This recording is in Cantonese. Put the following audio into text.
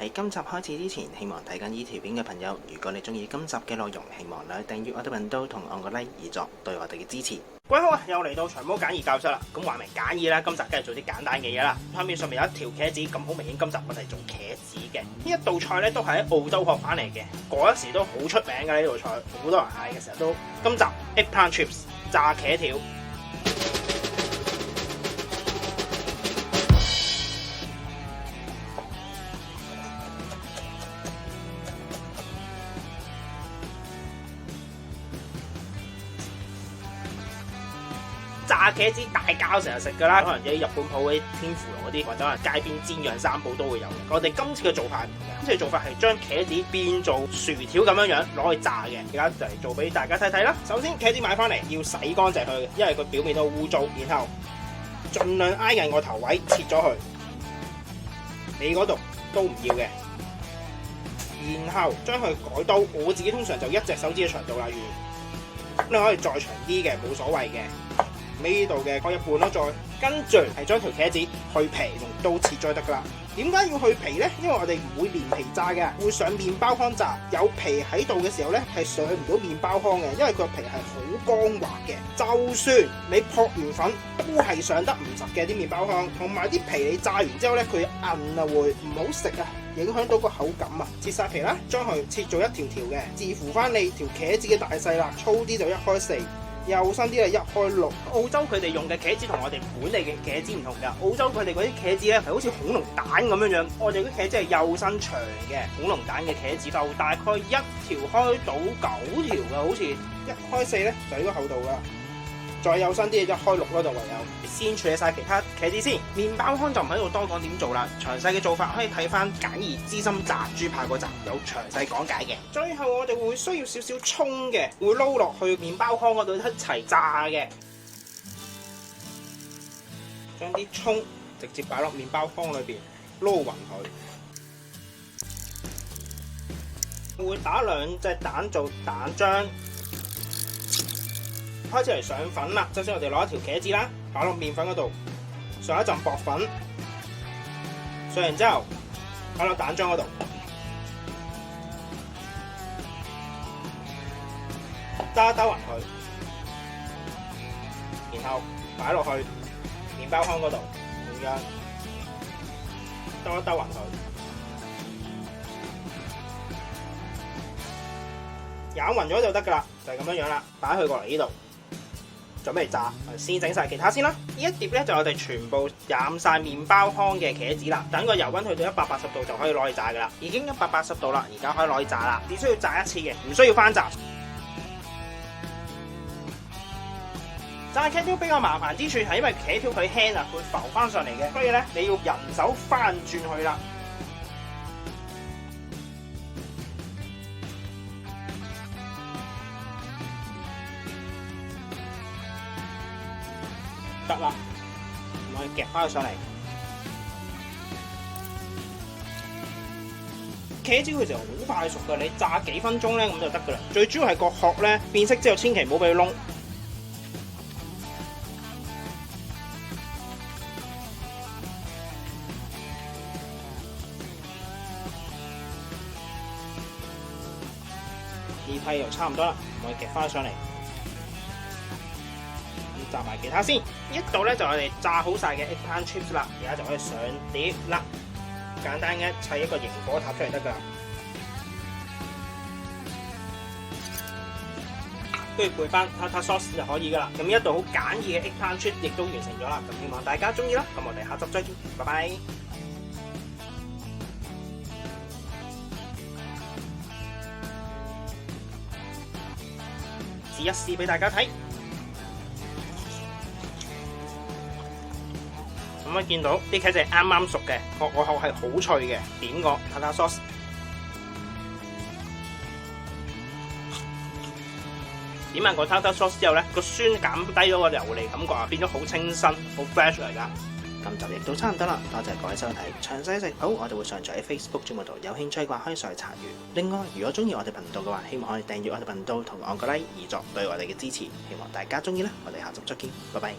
喺今集開始之前，希望睇緊呢條片嘅朋友，如果你中意今集嘅內容，希望你訂閱我哋頻道同按個 like 以作對我哋嘅支持。各位好啊，又嚟到長毛簡易教室啦。咁話明簡易啦，今集梗係做啲簡單嘅嘢啦。畫面上面有一條茄子，咁好明顯今集我哋係做茄子嘅。呢一道菜咧都係喺澳洲學翻嚟嘅，嗰陣時都好出名嘅呢道菜，好多人嗌嘅時候都。今集 eggplant chips 炸茄條。炸茄子大家成日食㗎啦，可能啲日本鋪嗰啲天婦羅嗰啲，或者係街邊煎釀三寶都會有嘅。我哋今次嘅做法唔同嘅，今次嘅做法係將茄子變做薯條咁樣樣攞去炸嘅。而家就嚟做俾大家睇睇啦。首先茄子買翻嚟要洗乾淨佢嘅，因為佢表面都污糟。然後盡量挨近個頭位切咗佢，你嗰度都唔要嘅。然後將佢改刀，我自己通常就一隻手指嘅長度啦，你可以再長啲嘅，冇所謂嘅。呢度嘅開一半咯，再跟住係將條茄子去皮，用刀切咗得噶啦。點解要去皮呢？因為我哋唔會連皮炸嘅，會上麵包糠炸。有皮喺度嘅時候呢，係上唔到麵包糠嘅，因為個皮係好光滑嘅。就算你撲完粉，都係上得唔實嘅啲麵包糠。同埋啲皮你炸完之後呢，佢韌啊，會唔好食啊，影響到個口感啊。切晒皮啦，將佢切做一條條嘅，視乎翻你條茄子嘅大細啦。粗啲就1/4。幼身啲係1/6。澳洲佢哋用嘅茄子同我哋本地嘅茄子唔同㗎。澳洲佢哋嗰啲茄子咧係好似恐龍蛋咁樣樣，我哋啲茄子係幼身長嘅。恐龍蛋嘅茄子就大概1條開到9條㗎，好似1/4咧就呢個厚度㗎。再幼身啲1/6咯，就唯有先處理晒其他茄子先。麵包糠就唔喺度多講點做啦，詳細嘅做法可以睇翻簡易資深炸豬扒嗰集有詳細講解嘅。最後我哋會需要少少蔥嘅，會撈落去麵包糠嗰度一齊炸嘅。將啲蔥直接擺落麵包糠裏邊撈勻佢。會打2隻蛋做蛋漿。開始嚟上粉啦，首先我哋攞一條茄子啦，擺落麵粉嗰度，上一陣薄粉，上完之後擺落蛋漿嗰度，兜一兜勻佢，然後擺落去麵包糠嗰度，同樣兜一兜勻佢，攪勻咗就得噶啦，就係咁樣樣啦，擺佢過嚟呢度。準備炸，先整晒其他先啦。呢一碟咧就我哋全部染晒麵包糠嘅茄子啦。等個油溫去到180度就可以攞去炸噶啦。已經180度啦，而家可以攞去炸啦。只需要炸一次嘅，唔需要翻炸。炸茄條比較麻煩之處係因為茄條佢輕啊，會浮翻上嚟嘅，所以咧你要人手翻轉佢啦。得啦，我哋夾翻佢上嚟。茄子佢就好快熟㗎，你炸幾分鐘咧咁就得㗎啦。最主要係個殼咧變色之後，千祈唔好俾佢燶。呢批又差唔多啦，我哋夾翻佢上嚟。炸埋其他先，呢度咧就我哋炸好晒嘅 eggplant chips 啦，而家就可以上碟啦。簡單嘅砌一個螢火塔出嚟得噶啦，跟住配翻 tartar sauce 就可以噶啦。咁一道好簡易嘅 eggplant chips 亦都完成咗啦。咁希望大家中意啦。咁我哋下集再見，拜拜。試一試俾大家睇。咁見到啲茄子係啱啱熟嘅，個殼係好脆嘅，點個 tartar sauce， 點埋個 tartar sauce 之後咧，個酸減低咗個油膩感覺啊，變咗好清新，好 fresh 嚟㗎。今集亦都差唔多啦，多謝各位收睇，詳細食譜我哋會上載喺 Facebook 專頁度，有興趣嘅話可以上去查閱。另外，如果中意我哋頻道嘅話，希望可以訂閱我哋頻道同按個 like 以作對我哋嘅支持。希望大家中意啦，我哋下集再見，拜拜。